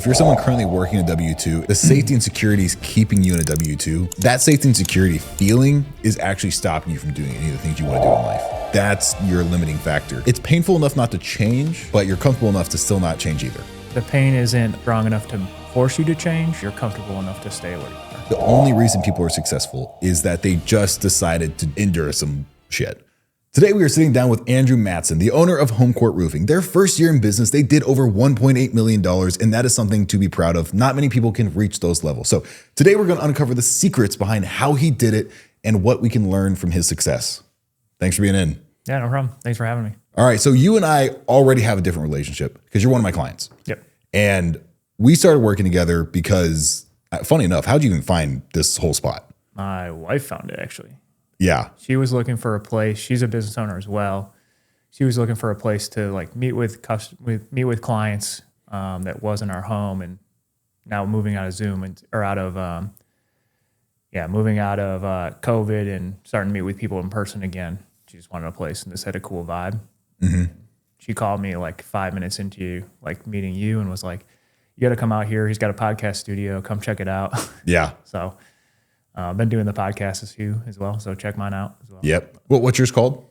If you're someone currently working a W-2, the safety and security is keeping you in a W-2. That safety and security feeling is actually stopping you from doing any of the things you want to do in life. That's your limiting factor. It's painful enough not to change, but you're comfortable enough to still not change either. The pain isn't strong enough to force you to change. You're comfortable enough to stay where you are. The only reason people are successful is that they just decided to endure some shit. Today, we are sitting down with Andrew Matson, the owner of Homecourt Roofing. Their first year in business, they did over $1.8 million, and that is something to be proud of. Not many people can reach those levels. So today, we're going to uncover the secrets behind how he did it and what we can learn from his success. Thanks for being in. Yeah, no problem. Thanks for having me. All right, so you and I already have a different relationship because you're one of my clients. Yep. And we started working together because, funny enough, how'd you even find this whole spot? My wife found it, actually. Yeah. She was looking for a place. She's a business owner as well. She was looking for a place to like meet with clients that wasn't our home, and now moving out of Zoom moving out of COVID and starting to meet with people in person again. She just wanted a place and this had a cool vibe. Mm-hmm. She called me like 5 minutes into like meeting you and was like, "You got to come out here. He's got a podcast studio. Come check it out." Yeah. So. Been doing the podcast as you as well, so check mine out as well. Yep. What's yours called?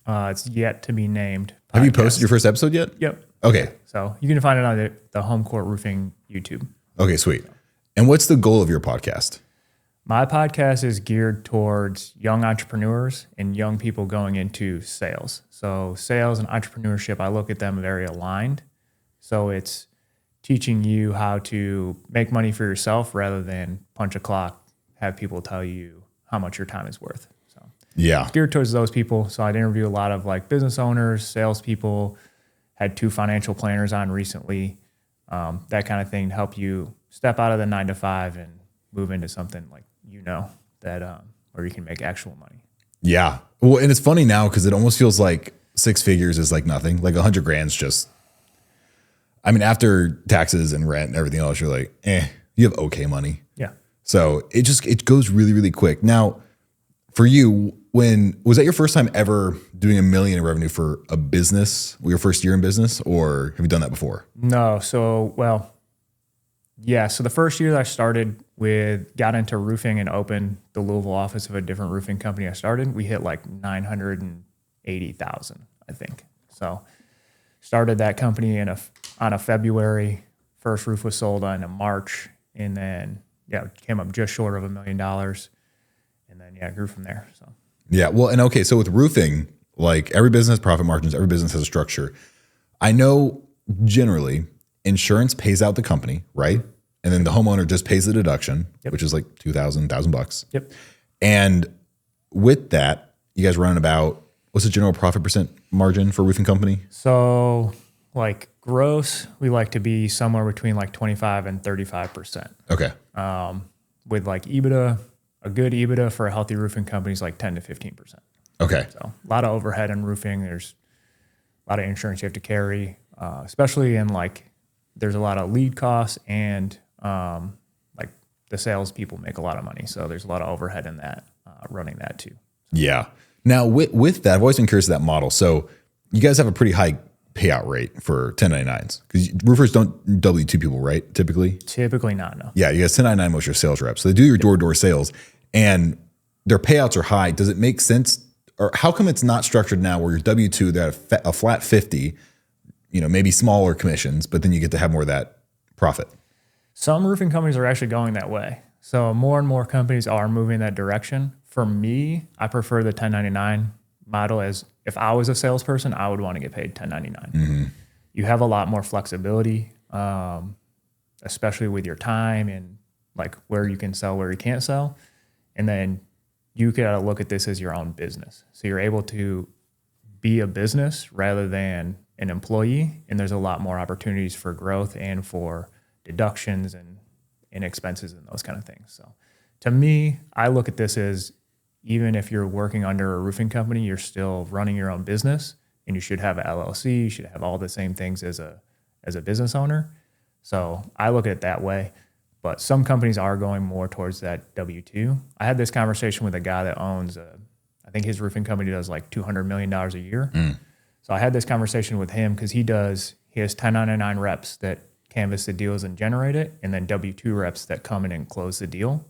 It's yet to be named podcast. Have you posted your first episode yet? Yep. Okay. So you can find it on the Homecourt Roofing YouTube. Okay, sweet. And what's the goal of your podcast? My podcast is geared towards young entrepreneurs and young people going into sales. So sales and entrepreneurship, I look at them very aligned. So it's teaching you how to make money for yourself rather than punch a clock, have people tell you how much your time is worth. So Yeah. it's geared towards those people. So I'd interview a lot of like business owners, salespeople, had 2 financial planners on recently, that kind of thing to help you step out of the 9 to 5 and move into something like, that where you can make actual money. Yeah. Well, and it's funny now because it almost feels like 6 figures is like nothing. Like 100 grand's just, I mean, after taxes and rent and everything else, you're like, you have okay money. Yeah. So it goes really, really quick. Now, for you, was that your first time ever doing $1 million in revenue for a business? Your first year in business, or have you done that before? No. So, so the first year that I started got into roofing and opened the Louisville office of a different roofing company I started, we hit like 980,000, I think. So started that company on a February. First roof was sold on a March, and then came up just short of $1 million, and then grew from there. So yeah, well, and okay, so with roofing, like every business has profit margins, every business has a structure. I know generally insurance pays out the company, right? And then the homeowner just pays the deduction, which is like $1,000. Yep. And with that, you guys run about, what's the general profit percent margin for a roofing company? So like gross, we like to be somewhere between like 25 and 35%. Okay. With like EBITDA, a good EBITDA for a healthy roofing company is like 10 to 15%. Okay. So a lot of overhead in roofing. There's a lot of insurance you have to carry, especially in like, there's a lot of lead costs and like the sales people make a lot of money. So there's a lot of overhead in that, running that too. Yeah. Now with that, I've always been curious of that model. So you guys have a pretty high payout rate for 1099s because roofers don't W-2 people, right? Typically not, no. Yeah, you guys 1099 most of your sales reps. So they do your door-to-door sales and their payouts are high. Does it make sense, or how come it's not structured now where your W-2, they're at a flat 50, maybe smaller commissions, but then you get to have more of that profit? Some roofing companies are actually going that way. So more and more companies are moving that direction. For me, I prefer the 1099 model. As if I was a salesperson, I would want to get paid 1099. Mm-hmm. You have a lot more flexibility, especially with your time and like where you can sell, where you can't sell. And then you gotta look at this as your own business. So you're able to be a business rather than an employee. And there's a lot more opportunities for growth and for deductions and expenses and those kind of things. So to me, I look at this as, even if you're working under a roofing company, you're still running your own business, and you should have an LLC. You should have all the same things as a business owner. So I look at it that way. But some companies are going more towards that W-2. I had this conversation with a guy that owns I think his roofing company does like $200 million a year. So I had this conversation with him because he has 1099 reps that canvas the deals and generate it, and then W-2 reps that come in and close the deal.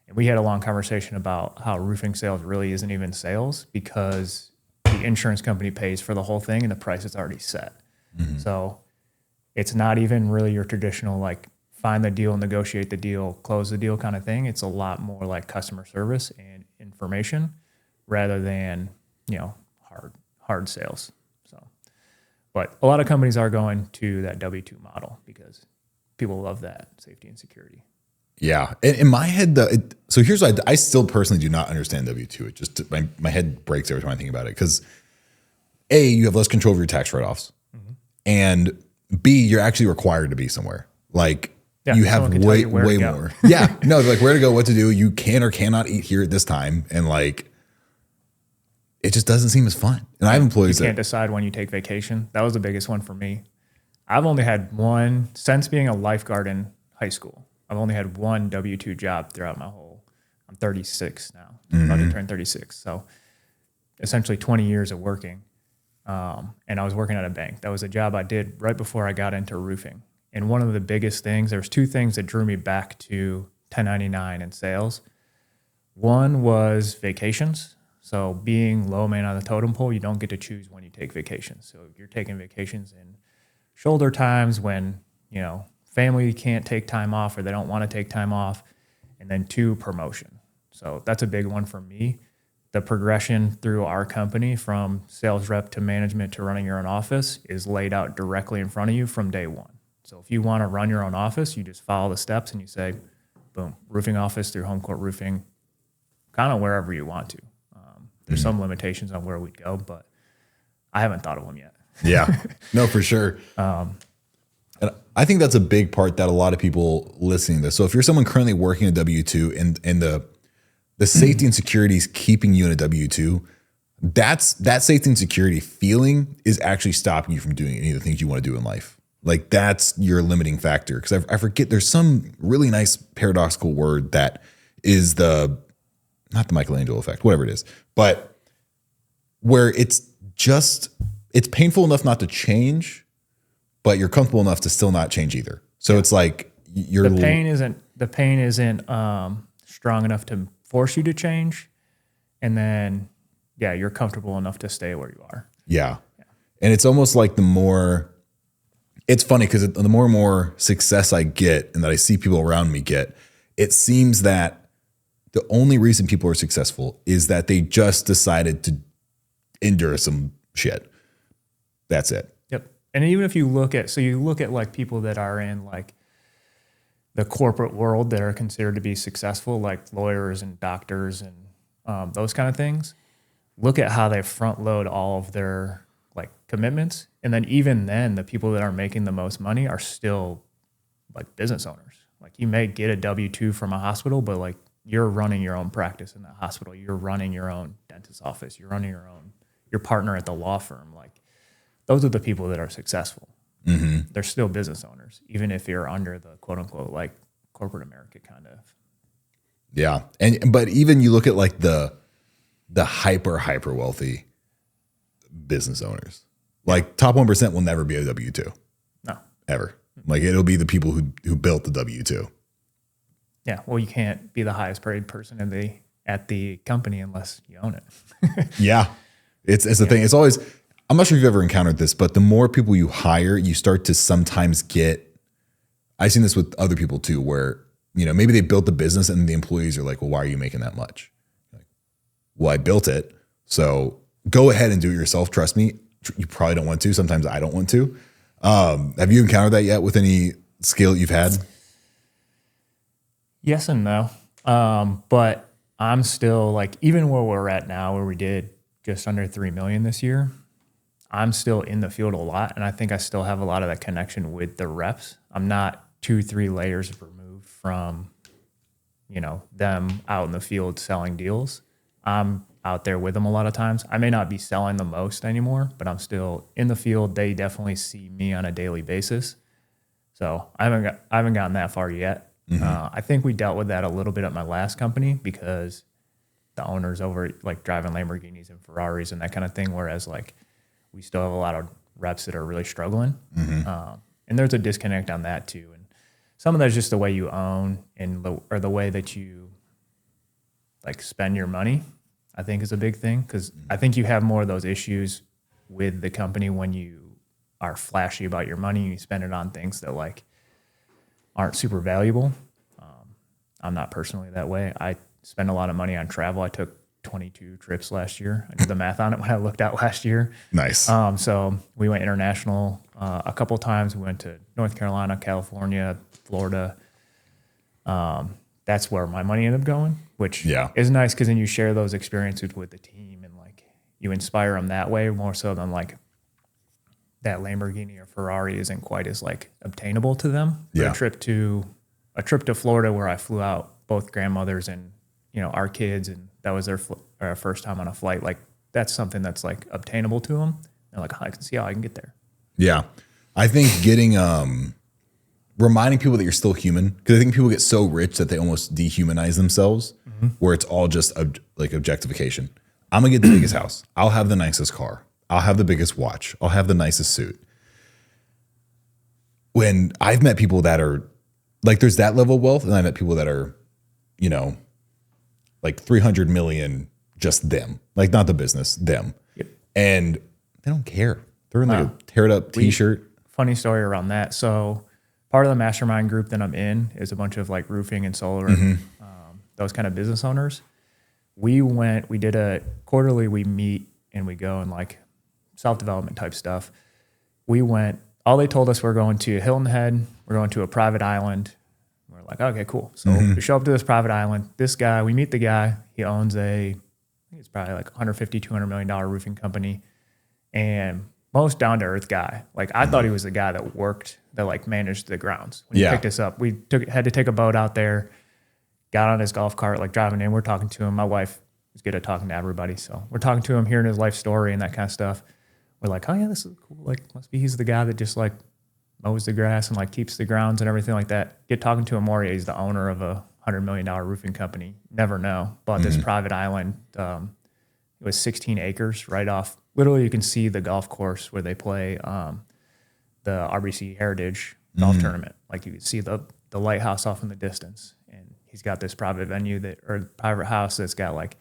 And we had a long conversation about how roofing sales really isn't even sales because the insurance company pays for the whole thing and the price is already set. Mm-hmm. So it's not even really your traditional like find the deal, negotiate the deal, close the deal kind of thing. It's a lot more like customer service and information rather than, hard sales. So, but a lot of companies are going to that W-2 model because people love that safety and security. Yeah. In my head, so here's what I still personally do not understand W-2. It just, my head breaks every time I think about it. Because A, you have less control of your tax write-offs. Mm-hmm. And B, you're actually required to be somewhere. Like you have way more. Yeah. No, like where to go, what to do. You can or cannot eat here at this time. And like, it just doesn't seem as fun. And I have employees you can't decide when you take vacation. That was the biggest one for me. I've only had one, since being a lifeguard in high school, I've only had one W-2 job throughout I'm 36 now, about to turn 36. So essentially 20 years of working. And I was working at a bank. That was a job I did right before I got into roofing. And one of the biggest things, there was two things that drew me back to 1099 and sales. One was vacations. So being low man on the totem pole, you don't get to choose when you take vacations. So you're taking vacations in shoulder times when, family can't take time off or they don't want to take time off. And then two, promotion. So that's a big one for me. The progression through our company from sales rep to management to running your own office is laid out directly in front of you from day one. So if you want to run your own office, you just follow the steps and you say, boom, roofing office through Homecourt Roofing, kind of wherever you want to. There's some limitations on where we'd go, but I haven't thought of them yet. Yeah, no, for sure. And I think that's a big part that a lot of people listening to this. So if you're someone currently working a W-2 and the safety and security is keeping you in a W-2, that safety and security feeling is actually stopping you from doing any of the things you want to do in life. Like that's your limiting factor. Because I forget, there's some really nice paradoxical word that is not the Michelangelo effect, whatever it is, but where it's painful enough not to change, but you're comfortable enough to still not change either. So it's like the pain isn't strong enough to force you to change. And then, you're comfortable enough to stay where you are. Yeah. And it's almost like it's funny because the more and more success I get and that I see people around me get, it seems that the only reason people are successful is that they just decided to endure some shit. That's it. Yep. And even if you look at like people that are in like the corporate world that are considered to be successful, like lawyers and doctors and those kind of things, look at how they front load all of their like commitments. And then even then the people that are making the most money are still like business owners. Like you may get a W-2 from a hospital, but like you're running your own practice in that hospital. You're running your own dentist office. You're running your partner at the law firm. Like those are the people that are successful. Mm-hmm. They're still business owners, even if you're under the quote unquote, like corporate America kind of. Yeah. But even you look at like the hyper wealthy business owners, like top 1% will never be a W-2. No, ever. Like it'll be the people who built the W-2. Yeah, well, you can't be the highest paid person at the company unless you own it. Yeah, it's the thing. It's always. I'm not sure if you've ever encountered this, but the more people you hire, you start to sometimes get. I've seen this with other people too, where maybe they built the business and the employees are like, "Well, why are you making that much?" Like, well, I built it, so go ahead and do it yourself. Trust me, you probably don't want to. Sometimes I don't want to. Have you encountered that yet with any skill you've had? Yes and no. But I'm still like, even where we're at now, where we did just under 3 million this year, I'm still in the field a lot. And I think I still have a lot of that connection with the reps. I'm not 2-3 layers removed from, them out in the field selling deals. I'm out there with them a lot of times. I may not be selling the most anymore, but I'm still in the field. They definitely see me on a daily basis. So I haven't gotten that far yet. Mm-hmm. I think we dealt with that a little bit at my last company because the owners over like driving Lamborghinis and Ferraris and that kind of thing. Whereas like we still have a lot of reps that are really struggling. Mm-hmm. And there's a disconnect on that too. And some of that's just the way you own or the way that you like spend your money, I think is a big thing. Because I think you have more of those issues with the company when you are flashy about your money and you spend it on things that like aren't super valuable. I'm not personally that way. I spend a lot of money on travel. I took 22 trips last year. I did the math on it when I looked out last year. Nice. So we went international a couple times. We went to North Carolina, California, Florida. That's where my money ended up going, which is nice because then you share those experiences with the team and like you inspire them that way more so than like that Lamborghini or Ferrari isn't quite as like obtainable to them. Yeah. A trip to Florida where I flew out both grandmothers and, you know, our kids, and that was their first time on a flight. Like that's something that's like obtainable to them. They're like, I can see how I can get there. Yeah. I think getting, reminding people that you're still human, because I think people get so rich that they almost dehumanize themselves, where it's all just like objectification. I'm gonna get the biggest house. I'll have the nicest car. I'll have the biggest watch. I'll have the nicest suit. When I've met people that are like, there's that level of wealth, and I met people that are, you know, like 300 million, just them, like not the business, them. Yep. And they don't care. They're in like a teared up t-shirt. Funny story around that. So part of the mastermind group that I'm in is a bunch of like roofing and solar, and those kind of business owners. We did a quarterly, we meet and we go and like self-development type stuff. All they told us, we're going to Hilton Head, we're going to a private island. We're like, okay, cool. So we show up to this private island. This guy, we meet the guy. He owns I think it's probably like $150, $200 million roofing company, and most down to earth guy. Like I thought he was the guy that like managed the grounds. When he picked us up, we had to take a boat out there, got on his golf cart, like driving in. We're talking to him. My wife is good at talking to everybody. So we're talking to him, hearing his life story and that kind of stuff. We're like, oh yeah, this is cool. Like must be he's the guy that just like mows the grass and like keeps the grounds and everything like that. Get talking to him more. He's the owner of a $100 million roofing company. Never know. Bought this private island. It was 16 acres right off. Literally, you can see the golf course where they play the RBC Heritage Golf Tournament. Like you can see the lighthouse off in the distance. And he's got this private private house that's got like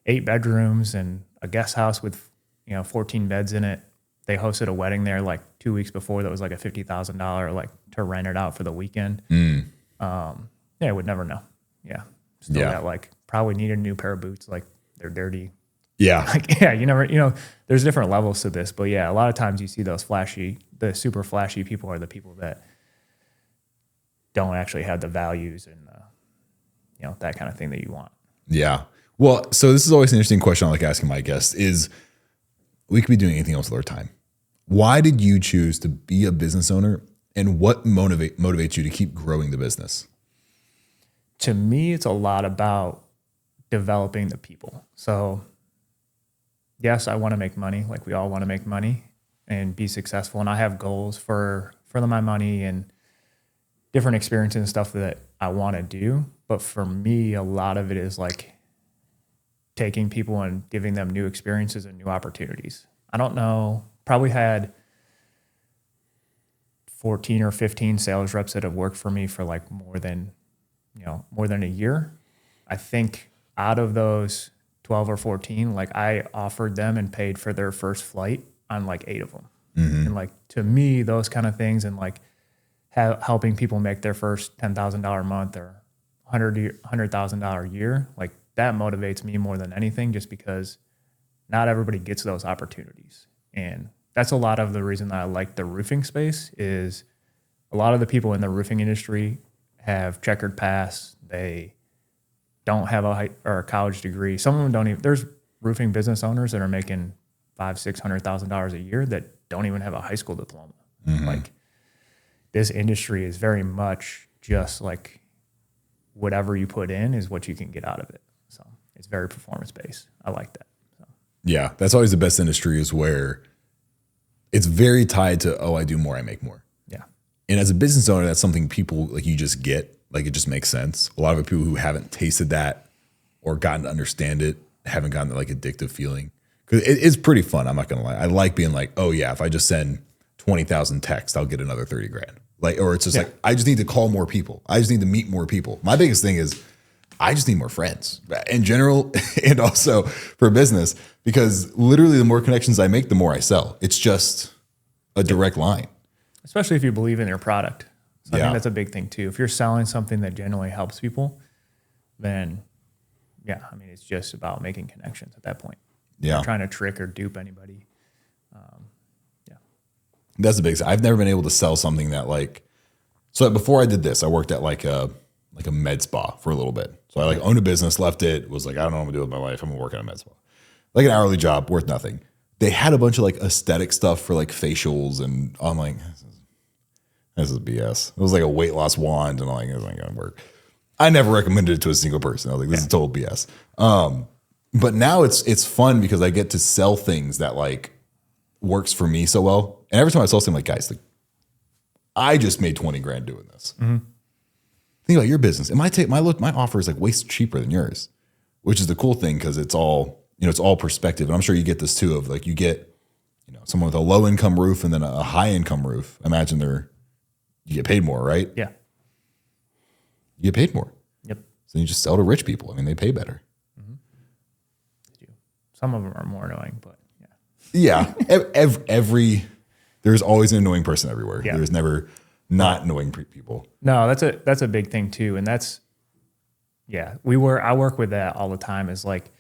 8 bedrooms and a guest house with 14 beds in it. They hosted a wedding there like 2 weeks before that was like a $50,000 like to rent it out for the weekend. I would never know. Yeah. Still got like probably need a new pair of boots. Like they're dirty. Yeah. Like, you never, there's different levels to this, but yeah, a lot of times you see those the super flashy people are the people that don't actually have the values and, that kind of thing that you want. Yeah. Well, so this is always an interesting question I like asking my guests is, we could be doing anything else with our time. Why did you choose to be a business owner, and what motivates you to keep growing the business? To me, it's a lot about developing the people. So yes, I want to make money. Like we all want to make money and be successful. And I have goals for my money and different experiences and stuff that I want to do. But for me, a lot of it is like taking people and giving them new experiences and new opportunities. I don't know, probably had 14 or 15 sales reps that have worked for me for like more than a year. I think out of those 12 or 14, like I offered them and paid for their first flight on like 8 of them. And like, to me, those kind of things and like helping people make their first $10,000 a month or $100,000 a year, like that motivates me more than anything, just because not everybody gets those opportunities. And that's a lot of the reason that I like the roofing space is a lot of the people in the roofing industry have checkered past. They don't have a college degree. Some of them don't even, there's roofing business owners that are making $500,000-$600,000 a year that don't even have a high school diploma. Like this industry is very much just like whatever you put in is what you can get out of it. So it's very performance-based. I like that. So. Yeah, that's always the best industry is where it's very tied to, I do more, I make more. Yeah. And as a business owner, that's something people like you just get, like it just makes sense. A lot of people who haven't tasted that or gotten to understand it haven't gotten the like addictive feeling. Because it's pretty fun, I'm not going to lie. I like being like, if I just send 20,000 texts, I'll get another 30 grand. Like, or it's just like, I just need to call more people. I just need to meet more people. My biggest thing is I just need more friends in general and also for business, because literally the more connections I make, the more I sell. It's just a direct line. Especially if you believe in your product. So I think that's a big thing too. If you're selling something that genuinely helps people, then I mean, it's just about making connections at that point. You're not trying to trick or dupe anybody. That's the biggest. I've never been able to sell something that like, so before I did this, I worked at like a med spa for a little bit. So I like owned a business, left it, was like, I don't know what I'm gonna do with my life. I'm gonna work at a med spa. Like an hourly job worth nothing. They had a bunch of like aesthetic stuff for like facials, and I'm like, this is BS. It was like a weight loss wand, and I'm like, this ain't gonna work. I never recommended it to a single person. I was like, this is total BS. But now it's fun because I get to sell things that like works for me so well. And every time I sell something, like, guys, like, I just made 20 grand doing this. Mm-hmm. Think about your business. And my offer is like way cheaper than yours, which is the cool thing because it's all, it's all perspective. And I'm sure you get this too of like you get, someone with a low income roof and then a high income roof. Imagine you get paid more, right? Yeah. You get paid more. Yep. So you just sell to rich people. I mean, they pay better. Mm-hmm. Some of them are more annoying, but yeah. There's always an annoying person everywhere. Yeah. There's never not annoying people. No, that's a big thing too. And that's, I work with that all the time. Is like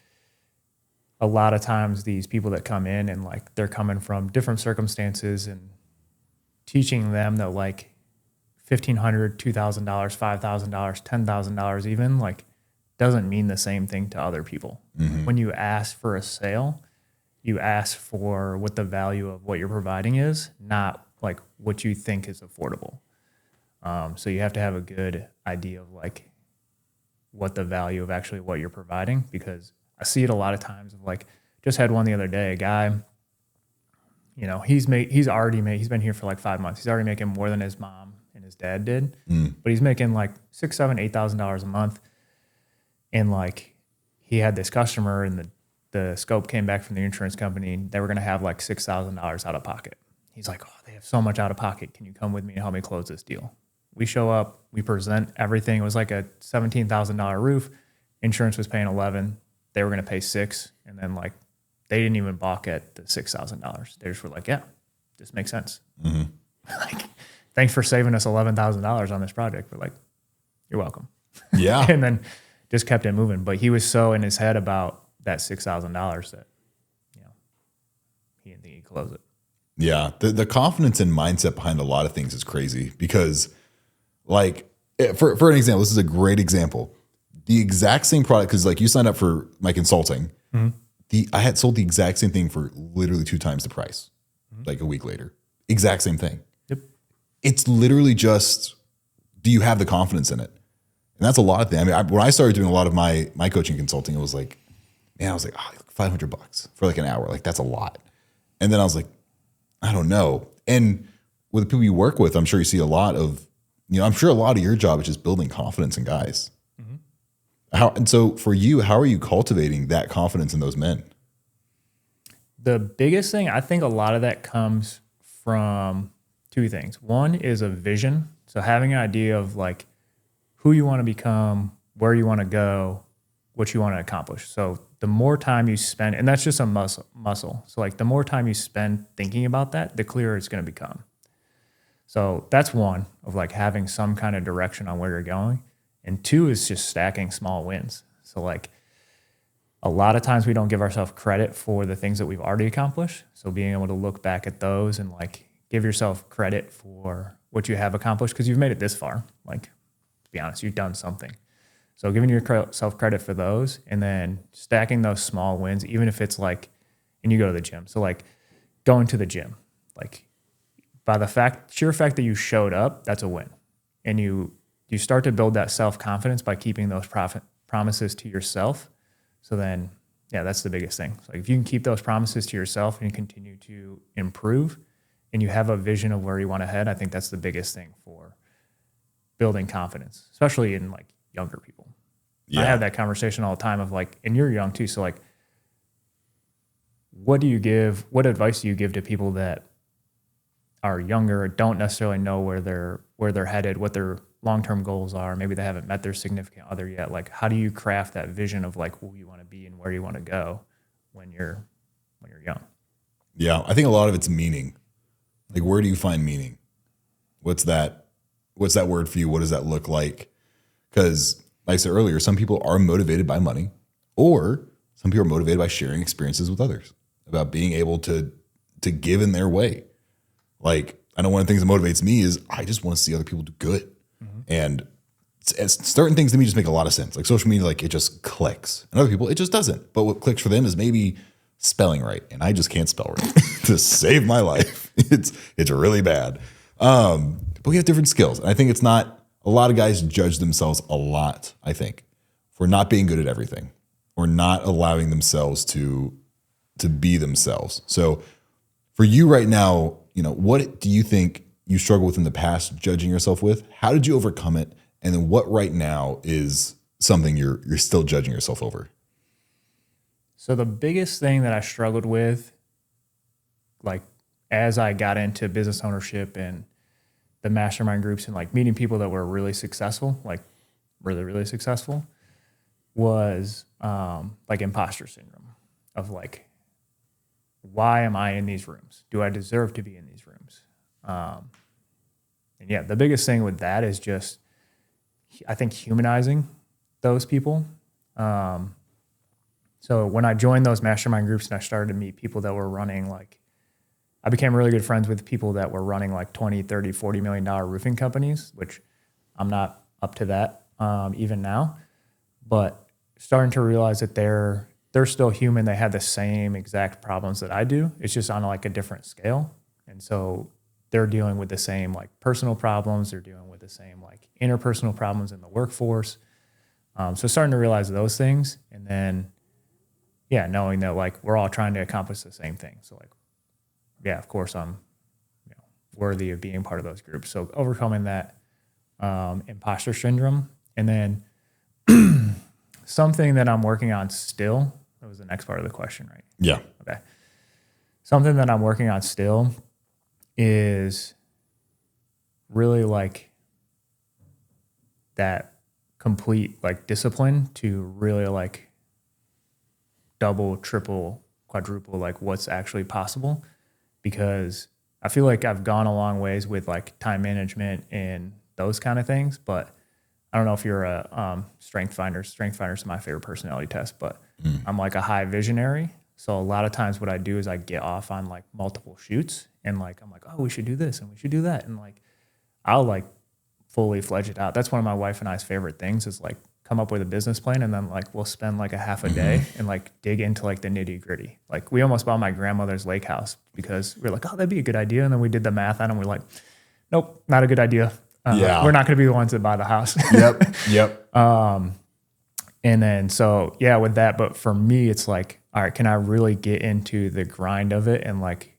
a lot of times these people that come in and like they're coming from different circumstances, and teaching them that like $1,500, $2,000, $5,000, $10,000 even like doesn't mean the same thing to other people. Mm-hmm. When you ask for a sale, you ask for what the value of what you're providing is, not like what you think is affordable. So you have to have a good idea of like what the value of actually what you're providing, because I see it a lot of times of like, just had one the other day, a guy, he's been here for like 5 months. He's already making more than his mom and his dad did, but he's making like $6,000, $7,000, $8,000 a month. And like, he had this customer and the scope came back from the insurance company. They were going to have like $6,000 out of pocket. He's like, oh, they have so much out of pocket. Can you come with me and help me close this deal? We show up, we present everything. It was like a $17,000 roof. Insurance was paying $11,000. They were going to pay $6,000. And then like, they didn't even balk at the $6,000. They just were like, yeah, this makes sense. Mm-hmm. Like, thanks for saving us $11,000 on this project. We're like, you're welcome. Yeah. And then just kept it moving. But he was so in his head about that $6,000 that, he didn't think he'd close it. Yeah. The confidence and mindset behind a lot of things is crazy because like, for an example, this is a great example. The exact same product, because like you signed up for my consulting, I had sold the exact same thing for literally 2 times the price, like a week later. Exact same thing. Yep. It's literally just, do you have the confidence in it? And that's a lot of things. I mean, when I started doing a lot of my coaching consulting, it was like, man, I was like, $500 for like an hour. Like that's a lot. And then I was like, I don't know. And with the people you work with, I'm sure you see a lot of, I'm sure a lot of your job is just building confidence in guys. Mm-hmm. And so for you, how are you cultivating that confidence in those men? The biggest thing, I think a lot of that comes from 2 things. One is a vision. So having an idea of like who you want to become, where you want to go, what you want to accomplish. So the more time you spend, and that's just a muscle. So like the more time you spend thinking about that, the clearer it's going to become. So that's one of like having some kind of direction on where you're going. And 2 is just stacking small wins. So like a lot of times we don't give ourselves credit for the things that we've already accomplished. So being able to look back at those and like give yourself credit for what you have accomplished because you've made it this far. Like, to be honest, you've done something. So giving yourself credit for those and then stacking those small wins, even if it's like, and you go to the gym. So like going to the gym, like by the sheer fact that you showed up, that's a win. And you start to build that self-confidence by keeping those promises to yourself. So then, that's the biggest thing. So like if you can keep those promises to yourself and continue to improve and you have a vision of where you want to head, I think that's the biggest thing for building confidence, especially in like younger people. Yeah. I have that conversation all the time of like, and you're young too. So like, what advice do you give to people that are younger, don't necessarily know where they're headed, what their long-term goals are. Maybe they haven't met their significant other yet. Like, how do you craft that vision of like who you want to be and where you want to go when you're young? Yeah, I think a lot of it's meaning. Like, where do you find meaning? What's that word for you? What does that look like? Because like I said earlier, some people are motivated by money, or some people are motivated by sharing experiences with others, about being able to give in their way. Like, I know one of the things that motivates me is I just want to see other people do good. And certain things to me just make a lot of sense. Like social media, like it just clicks. And other people, it just doesn't. But what clicks for them is maybe spelling right. And I just can't spell right to save my life. It's really bad. But we have different skills. And I think it's not, a lot of guys judge themselves a lot, I think, for not being good at everything or not allowing themselves to be themselves. So for you right now, what do you think you struggled with in the past, judging yourself with? How did you overcome it? And then what right now is something you're still judging yourself over? So the biggest thing that I struggled with, like as I got into business ownership and the mastermind groups and like meeting people that were really successful, like really, really successful, was like imposter syndrome of like, why am I in these rooms? Do I deserve to be in these rooms? And yeah, the biggest thing with that is just, I think, humanizing those people. So when I joined those mastermind groups and I started to meet people that were running like, I became really good friends with people that were running like 20, 30, $40 million roofing companies, which I'm not up to that even now, but starting to realize that they're still human. They have the same exact problems that I do. It's just on like a different scale. And so they're dealing with the same like personal problems. They're dealing with the same like interpersonal problems in the workforce. So starting to realize those things, and then, yeah, knowing that like we're all trying to accomplish the same thing. So like, yeah, of course I'm worthy of being part of those groups. So overcoming that imposter syndrome. And then something that I'm working on still, that was the next part of the question, right? Yeah. Okay. Something that I'm working on still is really like that complete like discipline to really like double, triple, quadruple like what's actually possible, because I feel like I've gone a long ways with like time management and those kind of things, but I don't know if you're a strength finder. Strength finder is my favorite personality test, but I'm like a high visionary. So a lot of times what I do is I get off on like multiple shoots and like, I'm like, oh, we should do this and we should do that. And like, I'll like fully fledge it out. That's one of my wife and I's favorite things is like come up with a business plan. And then like, we'll spend like a half a day and like dig into like the nitty gritty. Like we almost bought my grandmother's lake house because we were like, oh, that'd be a good idea. And then we did the math on it and we're like, nope, not a good idea. We're not going to be the ones that buy the house. Yep. And then, so yeah, with that, but for me, it's like, all right, can I really get into the grind of it and like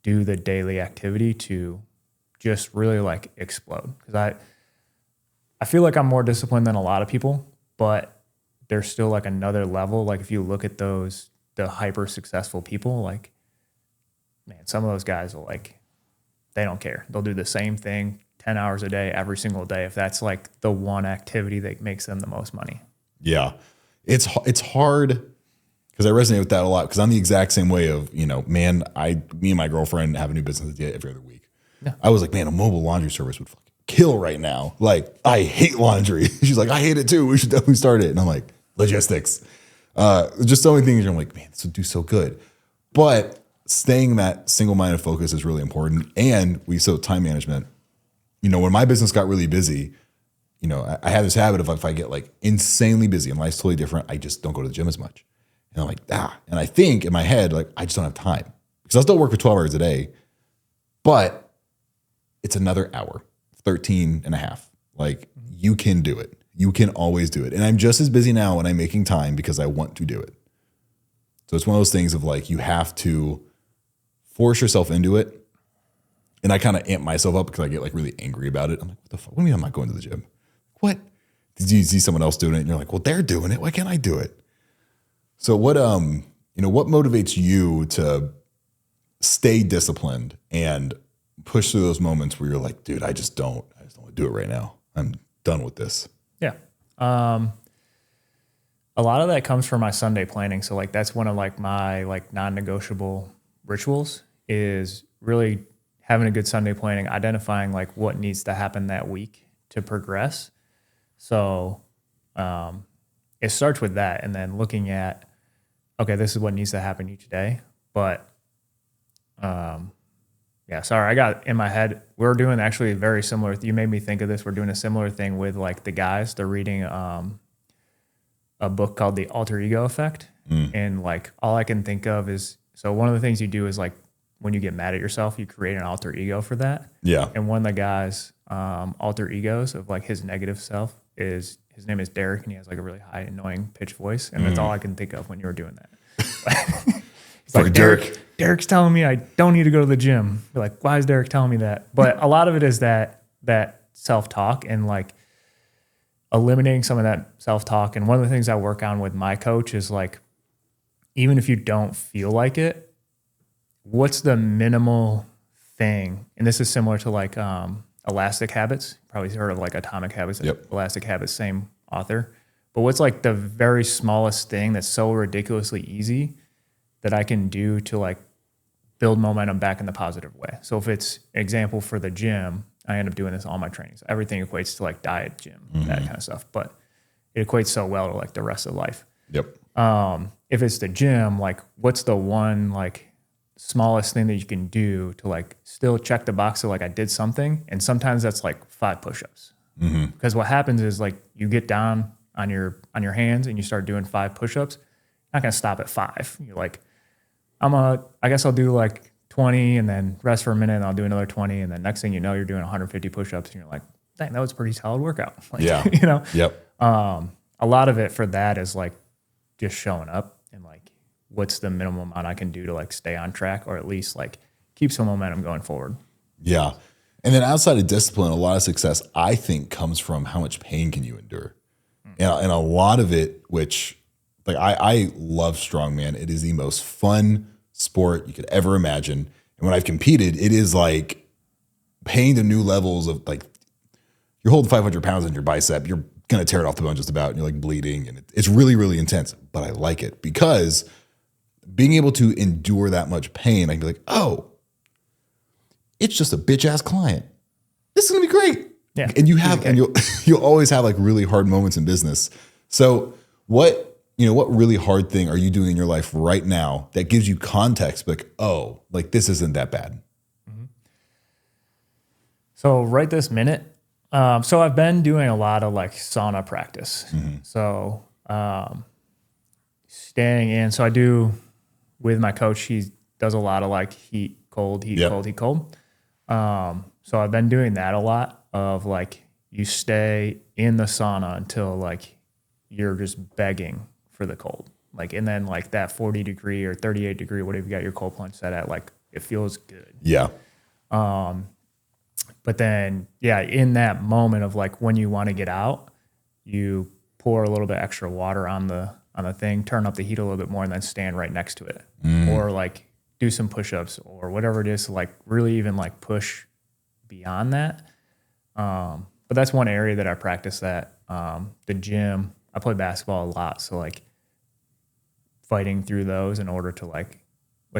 do the daily activity to just really like explode? Because I feel like I'm more disciplined than a lot of people, but there's still like another level. Like if you look at the hyper successful people, like, man, some of those guys will like, they don't care. They'll do the same thing 10 hours a day, every single day, if that's like the one activity that makes them the most money. Yeah. It's hard because I resonate with that a lot because I'm the exact same way of, man, me and my girlfriend have a new business idea every other week. Yeah. I was like, man, a mobile laundry service would fucking kill right now. Like, I hate laundry. She's like, I hate it too. We should definitely start it. And I'm like, logistics. Just so many things. I'm like, man, this would do so good. But staying that single-minded focus is really important. And time management. When my business got really busy, I have this habit of if I get like insanely busy and life's totally different, I just don't go to the gym as much. And I'm like, And I think in my head, like, I just don't have time because I'll still work for 12 hours a day, but it's another hour, 13 and a half. Like you can do it. You can always do it. And I'm just as busy now when I'm making time because I want to do it. So it's one of those things of like, you have to force yourself into it. And I kind of amp myself up because I get like really angry about it. I'm like, what the fuck? What do you mean I'm not going to the gym? What? Did you see someone else doing it? And you're like, well, they're doing it. Why can't I do it? So what motivates you to stay disciplined and push through those moments where you're like, dude, I just don't want to do it right now. I'm done with this. Yeah. A lot of that comes from my Sunday planning. So like, that's one of like my like non-negotiable rituals is really having a good Sunday planning, identifying like what needs to happen that week to progress. So, it starts with that and then looking at, okay, this is what needs to happen each day. But, sorry, I got in my head, we're doing actually a very similar, you made me think of this. We're doing a similar thing with like the guys. They're reading, a book called The Alter Ego Effect. And like, all I can think of is, so one of the things you do is like, when you get mad at yourself, you create an alter ego for that. Yeah. And one of the guys, alter egos of like his negative self is, his name is Derek, and he has like a really high, annoying pitch voice. And that's all I can think of when you were doing that. It's like, Derek's telling me I don't need to go to the gym. You're like, why is Derek telling me that? But a lot of it is that self-talk and like eliminating some of that self-talk. And one of the things I work on with my coach is like, even if you don't feel like it, what's the minimal thing? And this is similar to like Elastic Habits. Probably heard of like Atomic Habits. Yep. Elastic Habits, same author. But what's like the very smallest thing that's so ridiculously easy that I can do to like build momentum back in the positive way? So if it's example for the gym, I end up doing this in all my trainings. Everything equates to like diet, gym, that kind of stuff. But it equates so well to like the rest of life. Yep. If it's the gym, like what's the one like smallest thing that you can do to like still check the box of like I did something? And sometimes that's like 5 push-ups. Because what happens is like you get down on your hands and you start doing 5 push-ups. You're not gonna stop at 5. You're like, I guess I'll do like 20 and then rest for a minute and I'll do another 20. And then next thing you know, you're doing 150 push-ups and you're like, dang, that was a pretty solid workout. Like, yeah. You know? Yep. A lot of it for that is like just showing up and like, what's the minimum amount I can do to like stay on track or at least like keep some momentum going forward. Yeah. And then outside of discipline, a lot of success, I think, comes from how much pain can you endure. And a lot of it, which like I love strongman. It is the most fun sport you could ever imagine. And when I've competed, it is like paying to new levels of like, you're holding 500 pounds on your bicep, you're going to tear it off the bone just about, and you're like bleeding. And it's really, really intense, but I like it because being able to endure that much pain, I can be like, oh, it's just a bitch ass client. This is going to be great. Yeah. And you'll always have like really hard moments in business. So what really hard thing are you doing in your life right now that gives you context? Like, oh, like this isn't that bad. So right this minute, so I've been doing a lot of like sauna practice. So staying in, so I do with my coach, he does a lot of like heat, cold, heat, cold, heat, cold. So I've been doing that a lot of like, you stay in the sauna until like you're just begging for the cold. Like, and then like that 40 degree or 38 degree, whatever you got your cold plunge set at, like it feels good. Yeah. But then, in that moment of like when you want to get out, you pour a little bit extra water on the thing, turn up the heat a little bit more, and then stand right next to it. Or like do some push-ups or whatever it is to like really even like push beyond that. But that's one area that I practice that. The gym, I play basketball a lot. So like fighting through those in order to like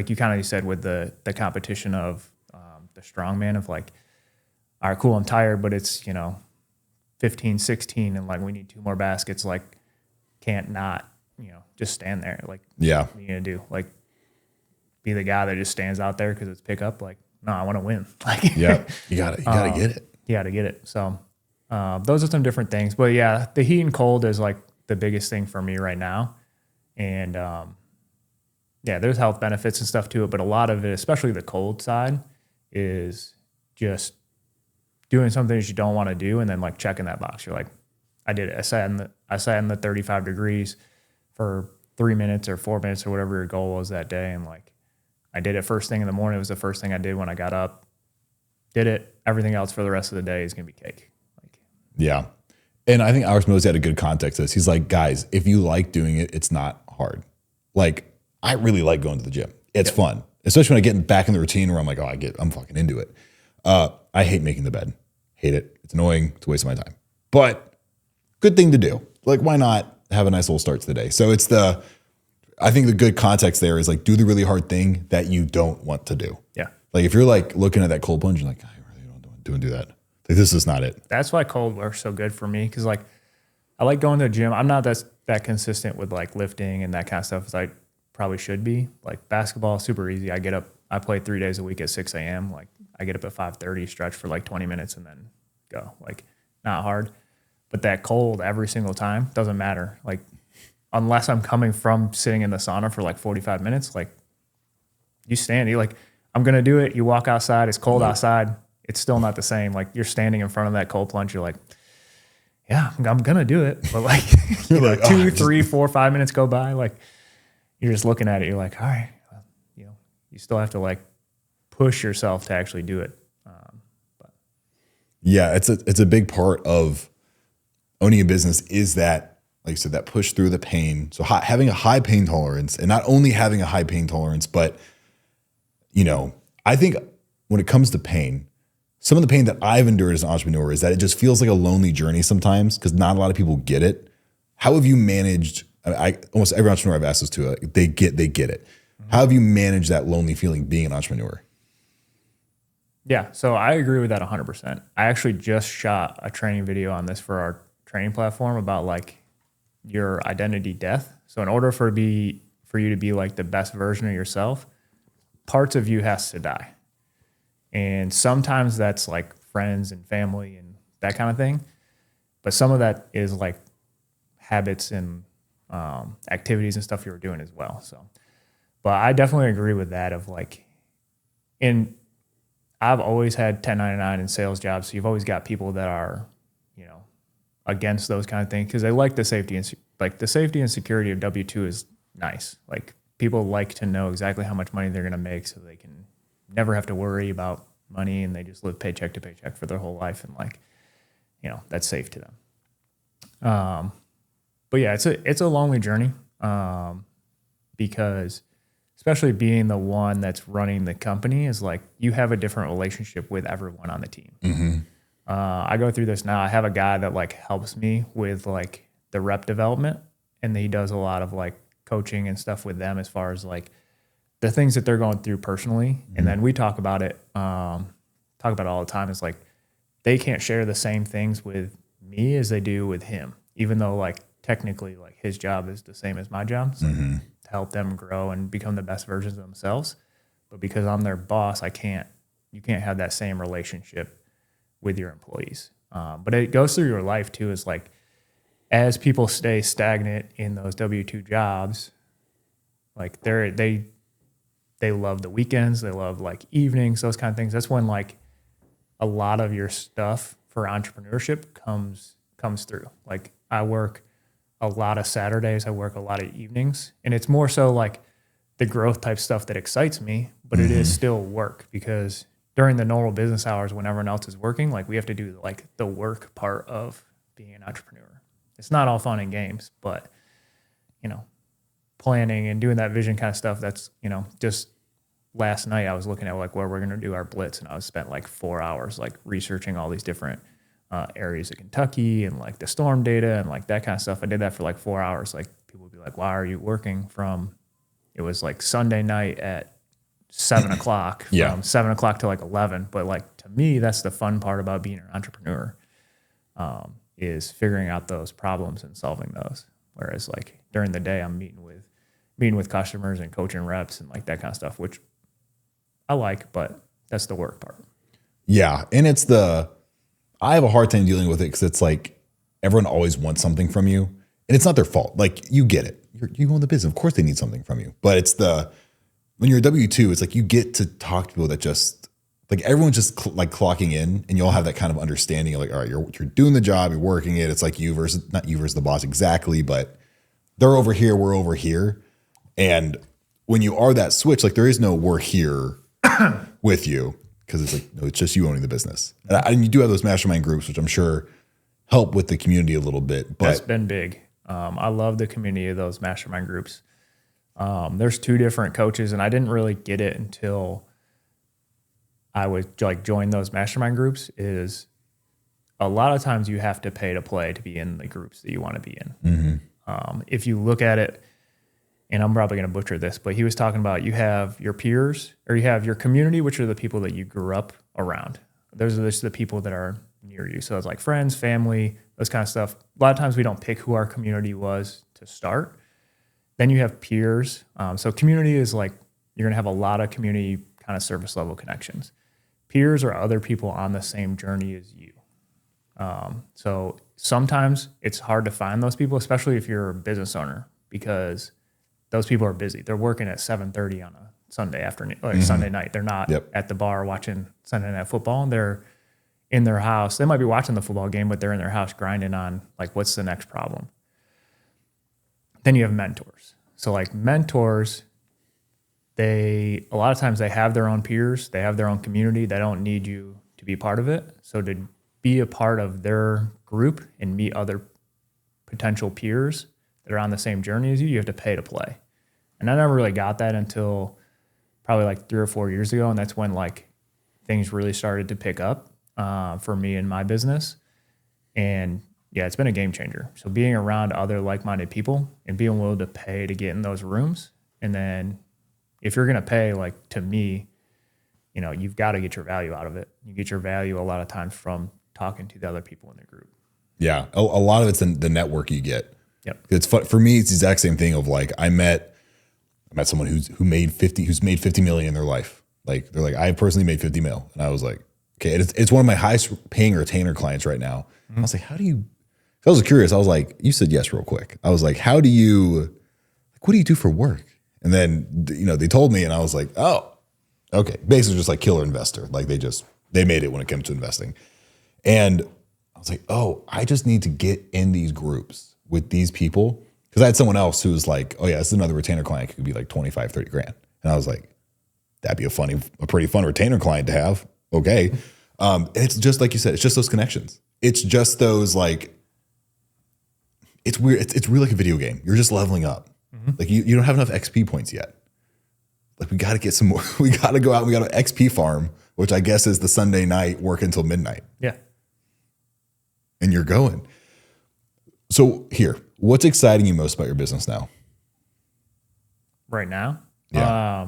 you kind of said with the competition of the strongman of like, all right, cool, I'm tired, but it's, 15, 16, and like we need 2 more baskets. Like can't not, just stand there. Like, yeah, what are you gonna do? Like be the guy that just stands out there because it's pickup. Like, no, I want to win. Like, yeah, you gotta get it. You gotta get it. So those are some different things. But yeah, the heat and cold is like the biggest thing for me right now. And there's health benefits and stuff to it, but a lot of it, especially the cold side, is just doing something that you don't want to do and then like checking that box. You're like, I did it. I sat in the 35 degrees for 3 minutes or 4 minutes or whatever your goal was that day. And like, I did it first thing in the morning. It was the first thing I did when I got up. Did it. Everything else for the rest of the day is going to be cake. Like, yeah. And I think Alex Mosey had a good context to this. He's like, guys, if you like doing it, it's not hard. Like, I really like going to the gym. It's fun, especially when I get back in the routine where I'm like, I'm fucking into it. I hate making the bed. Hate it. It's annoying. It's a waste of my time. But good thing to do. Like, why not have a nice little start to the day? So I think the good context there is like, do the really hard thing that you don't want to do. Yeah. Like if you're like looking at that cold plunge, you're like, I really don't do that. Like, this is not it. That's why cold work's so good for me. Cause like, I like going to the gym. I'm not that consistent with like lifting and that kind of stuff as I probably should be. Like basketball, super easy. I get up, I play 3 days a week at 6 a.m. Like I get up at 5:30, stretch for like 20 minutes and then go. Like not hard. But that cold every single time doesn't matter. Like unless I'm coming from sitting in the sauna for like 45 minutes, like you stand, you're like, I'm going to do it. You walk outside, it's cold outside. It's still not the same. Like you're standing in front of that cold plunge. You're like, yeah, I'm going to do it. But like, you know, like 2, 3, 4, 5 minutes go by. Like you're just looking at it. You're like, all right, well, you know, you still have to like push yourself to actually do it. Yeah, it's a big part of owning a business is that, like you said, that push through the pain. So having a high pain tolerance, and not only having a high pain tolerance, but, you know, I think when it comes to pain, some of the pain that I've endured as an entrepreneur is that it just feels like a lonely journey sometimes because not a lot of people get it. How have you managed, almost every entrepreneur I've asked this to, they get it. Mm-hmm. How have you managed that lonely feeling being an entrepreneur? Yeah, so I agree with that 100%. I actually just shot a training video on this for our training platform about like your identity death. So in order for you to be like the best version of yourself, parts of you has to die. And sometimes that's like friends and family and that kind of thing. But some of that is like habits and activities and stuff you were doing as well. So, but I definitely agree with that of like, I've always had 1099 and sales jobs. So you've always got people that are, you know, against those kind of things because they like the safety and security of W-2 is nice. Like people like to know exactly how much money they're going to make so they can never have to worry about money and they just live paycheck to paycheck for their whole life. And like, you know, that's safe to them. But yeah, it's a lonely journey because especially being the one that's running the company is like you have a different relationship with everyone on the team. Mm-hmm. I go through this now. I have a guy that like helps me with like the rep development and he does a lot of like coaching and stuff with them as far as like the things that they're going through personally. Mm-hmm. And then we talk about it all the time. It's like they can't share the same things with me as they do with him, even though like technically like his job is the same as my job. So mm-hmm. to help them grow and become the best versions of themselves. But because I'm their boss, you can't have that same relationship with your employees. But it goes through your life too. Is like, as people stay stagnant in those W-2 jobs, like they love the weekends, they love like evenings, those kind of things. That's when like a lot of your stuff for entrepreneurship comes through. Like I work a lot of Saturdays, I work a lot of evenings, and it's more so like the growth type stuff that excites me, but mm-hmm. it is still work because during the normal business hours when everyone else is working, like we have to do like the work part of being an entrepreneur. It's not all fun and games, but you know, planning and doing that vision kind of stuff, that's, you know, just last night I was looking at like where we're going to do our blitz and I spent like 4 hours like researching all these different areas of Kentucky and like the storm data and like that kind of stuff. I did that for like 4 hours. Like people would be like, why are you working from, it was like Sunday night at 7 o'clock from 7 o'clock to like 11. But like, to me, that's the fun part about being an entrepreneur, is figuring out those problems and solving those. Whereas like during the day, I'm meeting with customers and coaching reps and like that kind of stuff, which I like, but that's the work part. Yeah. And I have a hard time dealing with it because it's like everyone always wants something from you and it's not their fault. Like you get it. You own the business. Of course they need something from you, but when you're a W-2, it's like you get to talk to people that just like everyone's just like clocking in and you all have that kind of understanding of like, all right, you're doing the job, you're working it. It's like not you versus the boss exactly, but they're over here, we're over here. And when you are that switch, like there is no we're here with you because it's like, no, it's just you owning the business. And you do have those mastermind groups, which I'm sure help with the community a little bit. But that's been big. I love the community of those mastermind groups. There's 2 different coaches and I didn't really get it until I would like join those mastermind groups is a lot of times you have to pay to play to be in the groups that you want to be in. If you look at it, and I'm probably going to butcher this, but he was talking about you have your peers or you have your community, which are the people that you grew up around. Those are just the people that are near you. So it's like friends, family, those kind of stuff. A lot of times we don't pick who our community was to start. Then you have peers. So community is like you're going to have a lot of community kind of service level connections. Peers are other people on the same journey as you. So sometimes it's hard to find those people, especially if you're a business owner, because those people are busy. They're working at 7:30 on a Sunday afternoon, like Sunday night. They're not at the bar watching Sunday Night Football. They're in their house. They might be watching the football game, but they're in their house grinding on like, what's the next problem? Then you have mentors. So like mentors, a lot of times they have their own peers. They have their own community. They don't need you to be part of it. So to be a part of their group and meet other potential peers that are on the same journey as you, you have to pay to play. And I never really got that until probably like 3 or 4 years ago. And that's when like things really started to pick up for me and my business. And yeah, it's been a game changer. So being around other like-minded people and being willing to pay to get in those rooms. And then if you're going to pay, like to me, you know, you've got to get your value out of it. You get your value a lot of times from talking to the other people in the group. Yeah. A lot of it's the network you get. Yep. It's fun for me. It's the exact same thing of like, I met someone who's made 50 million in their life. Like they're like, I personally made 50 mil. And I was like, okay. It's one of my highest paying retainer clients right now. I was like, I was curious. I was like, you said yes real quick. I was like, what do you do for work? And then, you know, they told me and I was like, oh, okay. Basically just like killer investor. Like they made it when it comes to investing. And I was like, oh, I just need to get in these groups with these people. Because I had someone else who was like, oh yeah, this is another retainer client. It could be like 25, 30 grand. And I was like, that'd be a pretty fun retainer client to have. Okay. And it's just like you said, it's just those connections. It's just those like, it's weird. It's really like a video game. You're just leveling up. Like you don't have enough XP points yet. Like we got to get some more. We got to go out and we got an XP farm, which I guess is the Sunday night work until midnight. Yeah. And you're going. So here, what's exciting you most about your business now? Right now? Yeah.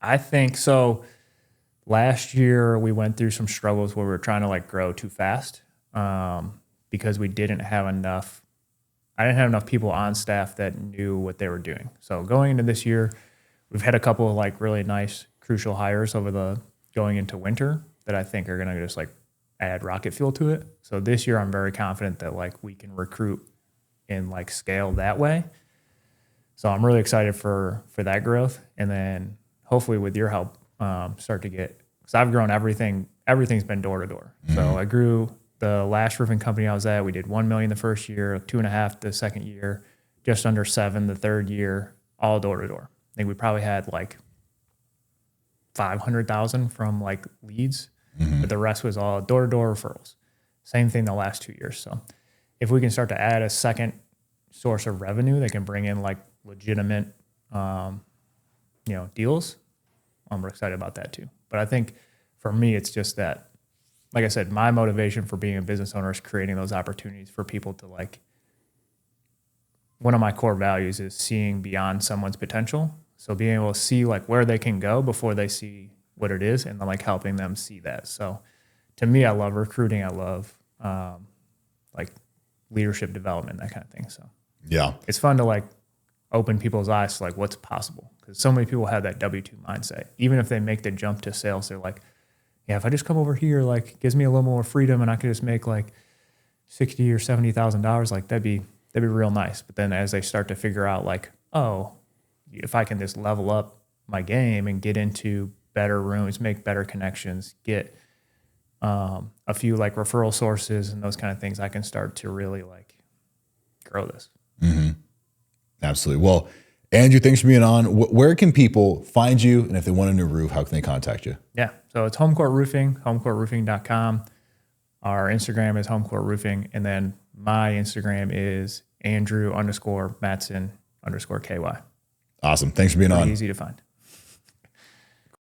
I think so. Last year we went through some struggles where we were trying to like grow too fast because we didn't have enough. I didn't have enough people on staff that knew what they were doing. So going into this year, we've had a couple of like really nice crucial hires going into winter that I think are going to just like add rocket fuel to it. So this year I'm very confident that like we can recruit and like scale that way. So I'm really excited for that growth. And then hopefully with your help, start to get, because I've grown everything. Everything's been door to door. So I grew the last roofing company I was at. We did 1 million the first year, 2.5 the second year, just under 7 the third year, all door to door. I think we probably had like 500,000 from like leads, but the rest was all door to door referrals. Same thing the last 2 years. So if we can start to add a second source of revenue that can bring in like legitimate, deals, I'm excited about that too. But I think for me, it's just that, like I said, my motivation for being a business owner is creating those opportunities for people to like, one of my core values is seeing beyond someone's potential. So being able to see like where they can go before they see what it is, and then like helping them see that. So to me, I love recruiting. I love like leadership development, that kind of thing. So Yeah. it's fun to like open people's eyes to like what's possible, because so many people have that W-2 mindset. Even if they make the jump to sales, they're like, yeah, if I just come over here, like it gives me a little more freedom and I could just make like $60,000 or $70,000, like that'd be real nice. But then as they start to figure out like, oh, if I can just level up my game and get into better rooms, make better connections, get a few like referral sources and those kind of things, I can start to really like grow this. Absolutely. Well, Andrew, thanks for being on. Where can people find you? And if they want a new roof, how can they contact you? Yeah. So it's Homecourt Roofing, homecourtroofing.com. Our Instagram is Homecourt Roofing. And then my Instagram is Andrew_Matson_KY. Awesome. Thanks for being on. Easy to find.